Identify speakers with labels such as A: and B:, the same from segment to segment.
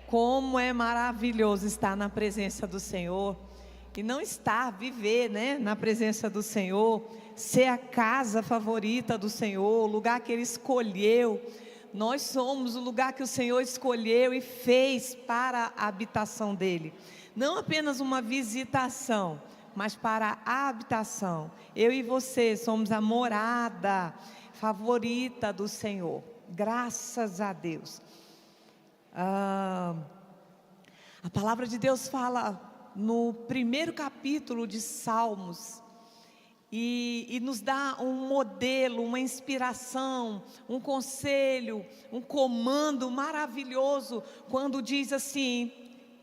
A: Como é maravilhoso estar na presença do Senhor. E não estar, viver, né, na presença do Senhor, ser a casa favorita do Senhor, o lugar que Ele escolheu. Nós somos o lugar que o Senhor escolheu e fez para a habitação dEle. Não apenas uma visitação, mas para a habitação. Eu e você somos a morada favorita do Senhor. Graças a Deus. A palavra de Deus fala no primeiro capítulo de Salmos e nos dá um modelo, uma inspiração, um conselho, um comando maravilhoso quando diz assim,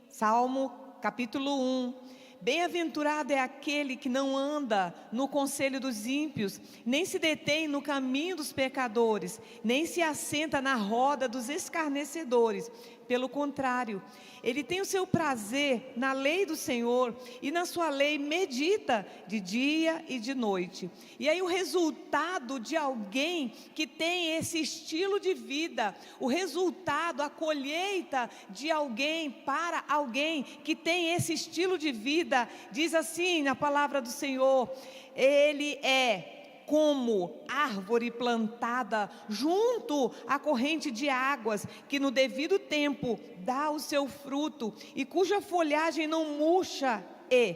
A: Salmo capítulo 1: bem-aventurado é aquele que não anda no conselho dos ímpios, nem se detém no caminho dos pecadores, nem se assenta na roda dos escarnecedores. Pelo contrário, ele tem o seu prazer na lei do Senhor, e na sua lei medita de dia e de noite. E aí o resultado de alguém que tem esse estilo de vida, o resultado, a colheita de alguém para alguém que tem esse estilo de vida, diz assim na palavra do Senhor: ele é como árvore plantada junto à corrente de águas, que no devido tempo dá o seu fruto, e cuja folhagem não murcha, e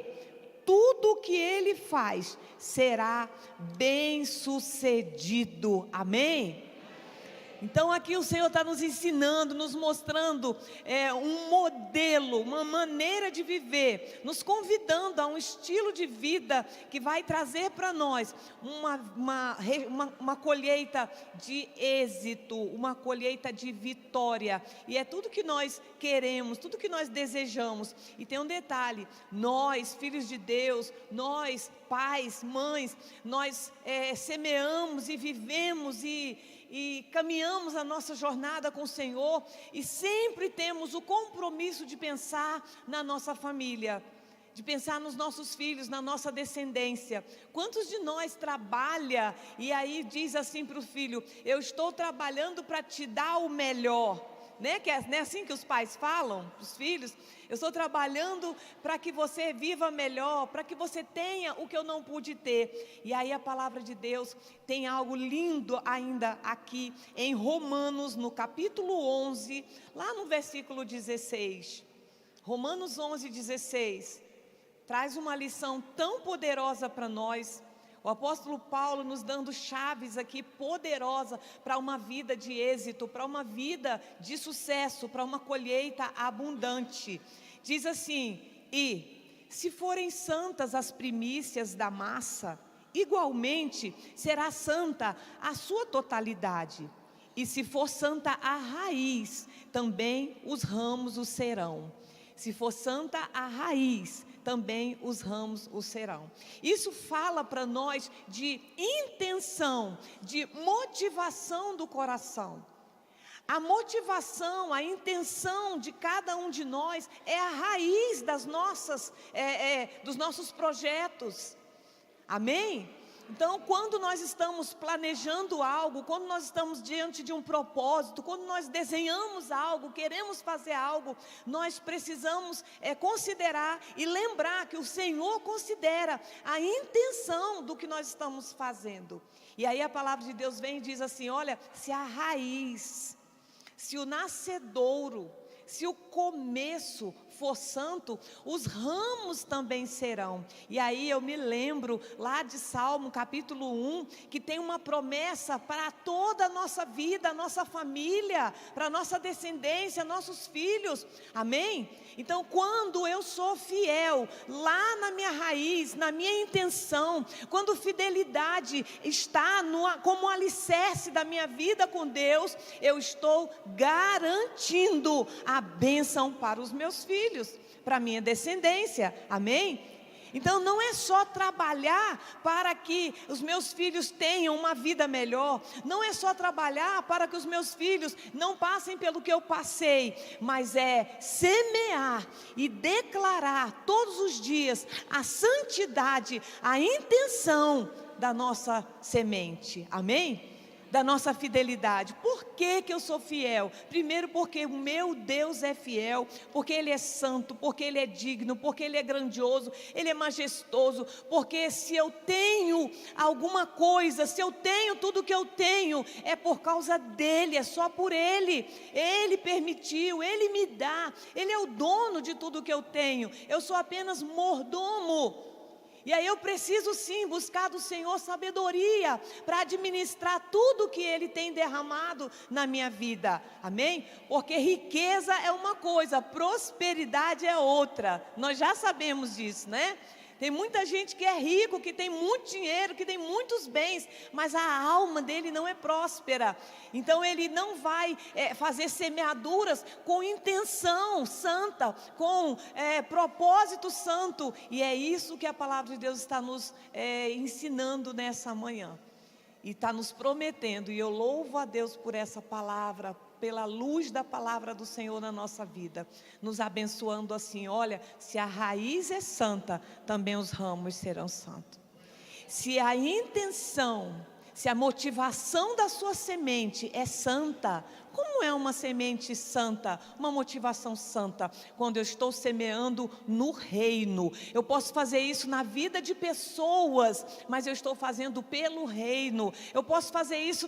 A: tudo o que ele faz será bem sucedido. Amém? Então aqui o Senhor está nos ensinando, nos mostrando um modelo, uma maneira de viver, nos convidando a um estilo de vida que vai trazer para nós uma colheita de êxito, uma colheita de vitória. E é tudo que nós queremos, tudo que nós desejamos. E tem um detalhe: nós, filhos de Deus, nós, pais, mães, nós semeamos e vivemos e caminhamos a nossa jornada com o Senhor, e sempre temos o compromisso de pensar na nossa família, de pensar nos nossos filhos, na nossa descendência. Quantos de nós trabalha e aí diz assim para o filho: eu estou trabalhando para te dar o melhor, né? Que é assim que os pais falam para os filhos: eu estou trabalhando para que você viva melhor, para que você tenha o que eu não pude ter. E aí a palavra de Deus tem algo lindo ainda aqui em Romanos, no capítulo 11, lá no versículo 16. Romanos 11, 16, traz uma lição tão poderosa para nós. O apóstolo Paulo nos dando chaves aqui poderosa para uma vida de êxito, para uma vida de sucesso, para uma colheita abundante. Diz assim: e se forem santas as primícias da massa, igualmente será santa a sua totalidade. E se for santa a raiz, também os ramos o serão. Se for santa a raiz, também os ramos o serão. Isso fala para nós de intenção, de motivação do coração. A motivação, a intenção de cada um de nós é a raiz das dos nossos projetos. Amém? Então, quando nós estamos planejando algo, quando nós estamos diante de um propósito, quando nós desenhamos algo, queremos fazer algo, nós precisamos considerar e lembrar que o Senhor considera a intenção do que nós estamos fazendo. E aí a palavra de Deus vem e diz assim: olha, se a raiz, se o nascedouro, se o começo for santo, os ramos também serão. E aí eu me lembro lá de Salmo capítulo 1, que tem uma promessa para toda a nossa vida, a nossa família, para a nossa descendência, nossos filhos. Amém? Então, quando eu sou fiel lá na minha raiz, na minha intenção, quando fidelidade está como alicerce da minha vida com Deus, eu estou garantindo a bênção para os meus filhos, para a minha descendência. Amém? Então não é só trabalhar para que os meus filhos tenham uma vida melhor, não é só trabalhar para que os meus filhos não passem pelo que eu passei, mas é semear e declarar todos os dias a santidade, a intenção da nossa semente. Amém? da nossa fidelidade. Por que que eu sou fiel? Primeiro, porque o meu Deus é fiel, porque Ele é santo, porque Ele é digno, porque Ele é grandioso, Ele é majestoso, porque se eu tenho alguma coisa, se eu tenho tudo que eu tenho, é por causa dEle, é só por Ele. Ele permitiu, Ele me dá, Ele é o dono de tudo que eu tenho, eu sou apenas mordomo. E aí eu preciso sim buscar do Senhor sabedoria para administrar tudo que Ele tem derramado na minha vida, amém? Porque riqueza é uma coisa, prosperidade é outra, nós já sabemos disso, né? Tem muita gente que é rico, que tem muito dinheiro, que tem muitos bens, mas a alma dele não é próspera. Então ele não vai fazer semeaduras com intenção santa, com propósito santo. E é isso que a palavra de Deus está nos ensinando nessa manhã. E está nos prometendo, e eu louvo a Deus por essa palavra, pela luz da palavra do Senhor na nossa vida, nos abençoando assim: olha, se a raiz é santa, também os ramos serão santos. Se a intenção, se a motivação da sua semente é santa, como é uma semente santa, uma motivação santa? Quando eu estou semeando no reino. Eu posso fazer isso na vida de pessoas, mas eu estou fazendo pelo reino. Eu posso fazer isso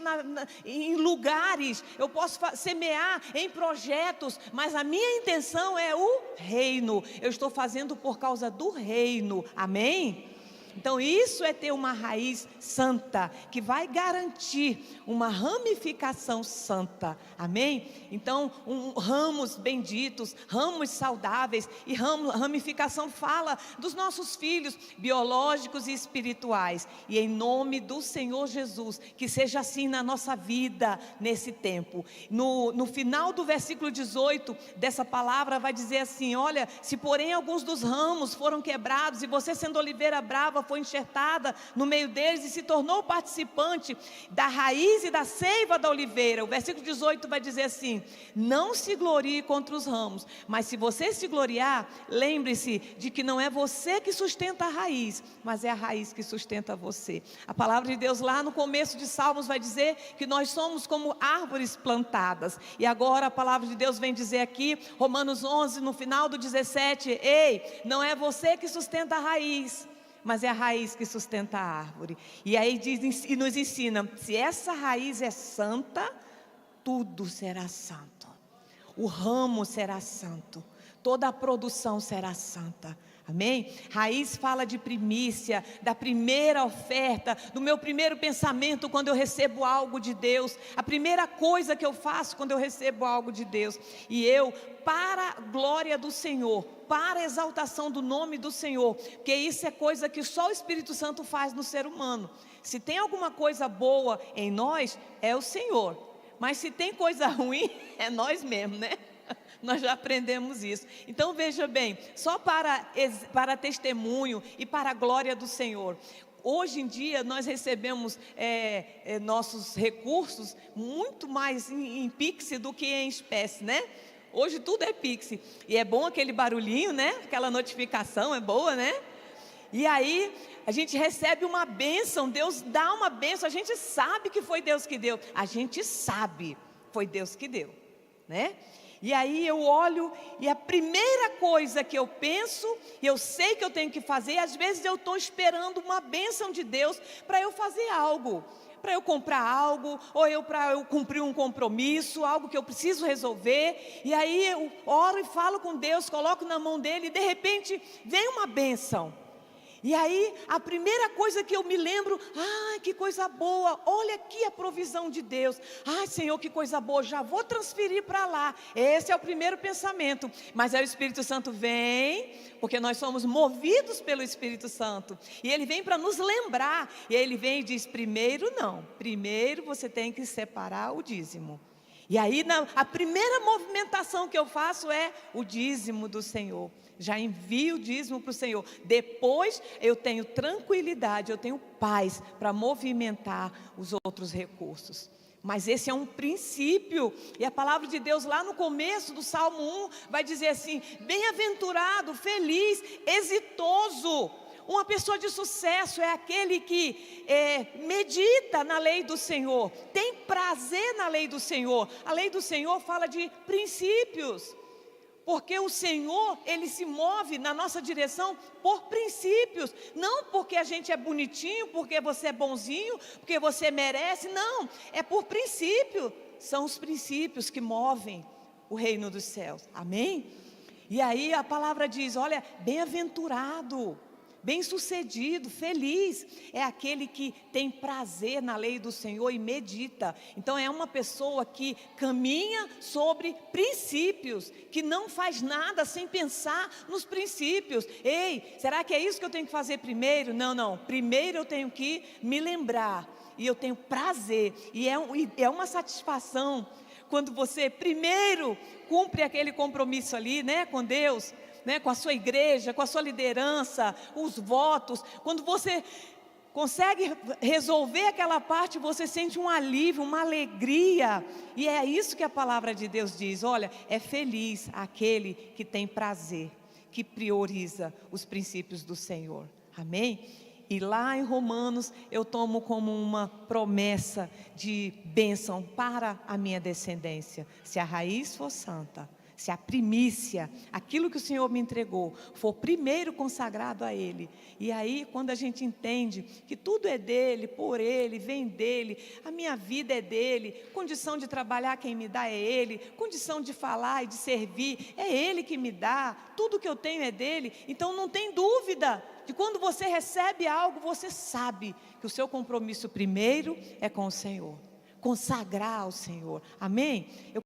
A: em lugares, eu posso semear em projetos, mas a minha intenção é o reino. Eu estou fazendo por causa do reino, amém? Então isso é ter uma raiz santa, que vai garantir uma ramificação santa, amém? Então ramos benditos, ramos saudáveis, e ramificação fala dos nossos filhos biológicos e espirituais, e em nome do Senhor Jesus, que seja assim na nossa vida nesse tempo. No final do versículo 18 dessa palavra vai dizer assim: olha, se porém alguns dos ramos foram quebrados, e você sendo oliveira brava foi enxertada no meio deles e se tornou participante da raiz e da seiva da oliveira. O versículo 18 vai dizer assim: não se glorie contra os ramos, mas se você se gloriar, lembre-se de que não é você que sustenta a raiz, mas é a raiz que sustenta você. A palavra de Deus lá no começo de Salmos vai dizer que nós somos como árvores plantadas, e agora a palavra de Deus vem dizer aqui, Romanos 11, no final do 17, ei, não é você que sustenta a raiz, mas é a raiz que sustenta a árvore. E aí diz, e nos ensina: se essa raiz é santa, tudo será santo. O ramo será santo, toda a produção será santa, amém? Raiz fala de primícia, da primeira oferta, do meu primeiro pensamento quando eu recebo algo de Deus, a primeira coisa que eu faço quando eu recebo algo de Deus. E eu, para a glória do Senhor, para a exaltação do nome do Senhor, porque isso é coisa que só o Espírito Santo faz no ser humano. Se tem alguma coisa boa em nós, é o Senhor, mas se tem coisa ruim, é nós mesmos, né? Nós já aprendemos isso. Então veja bem, só para testemunho e para a glória do Senhor. Hoje em dia nós recebemos nossos recursos muito mais em Pix do que em espécie, né? Hoje tudo é Pix, e é bom aquele barulhinho, né? Aquela notificação é boa, né? E aí a gente recebe uma bênção, Deus dá uma bênção, a gente sabe que foi Deus que deu, a gente sabe, foi Deus que deu, né? E aí eu olho e a primeira coisa que eu penso, e eu sei que eu tenho que fazer, às vezes eu estou esperando uma bênção de Deus para eu fazer algo, para eu comprar algo, ou para eu cumprir um compromisso, algo que eu preciso resolver. E aí eu oro e falo com Deus, coloco na mão dele, e de repente vem uma bênção. E aí a primeira coisa que eu me lembro: que coisa boa, olha aqui a provisão de Deus. Senhor, que coisa boa, já vou transferir para lá. Esse é o primeiro pensamento. Mas aí o Espírito Santo vem, porque nós somos movidos pelo Espírito Santo, e Ele vem para nos lembrar. E aí Ele vem e diz: primeiro não, primeiro você tem que separar o dízimo. E aí a primeira movimentação que eu faço é o dízimo do Senhor. Já envio o dízimo para o Senhor. Depois eu tenho tranquilidade, eu tenho paz para movimentar os outros recursos. Mas esse é um princípio, e a palavra de Deus lá no começo do Salmo 1 vai dizer assim: bem-aventurado, feliz, exitoso Uma pessoa de sucesso é aquele que medita na lei do Senhor, tem prazer na lei do Senhor. A lei do Senhor fala de princípios, porque o Senhor, Ele se move na nossa direção por princípios, não porque a gente é bonitinho, porque você é bonzinho, porque você merece, não, é por princípio, são os princípios que movem o reino dos céus, amém? E aí a palavra diz, olha, bem-aventurado, bem-sucedido, feliz, é aquele que tem prazer na lei do Senhor e medita. Então é uma pessoa que caminha sobre princípios, que não faz nada sem pensar nos princípios. Ei, será que é isso que eu tenho que fazer primeiro? Não, primeiro eu tenho que me lembrar, e eu tenho prazer, e é uma satisfação, quando você primeiro cumpre aquele compromisso ali, né, com Deus, né, com a sua igreja, com a sua liderança, os votos. Quando você consegue resolver aquela parte, você sente um alívio, uma alegria. E é isso que a palavra de Deus diz, olha, é feliz aquele que tem prazer, que prioriza os princípios do Senhor, amém? E lá em Romanos eu tomo como uma promessa de bênção para a minha descendência. Se a raiz for santa, se a primícia, aquilo que o Senhor me entregou, for primeiro consagrado a Ele. E aí quando a gente entende que tudo é dEle, por Ele, vem dEle, a minha vida é dEle, condição de trabalhar quem me dá é Ele, condição de falar e de servir, é Ele que me dá, tudo que eu tenho é dEle. Então não tem dúvida de quando você recebe algo, você sabe que o seu compromisso primeiro é com o Senhor, consagrar ao Senhor, amém?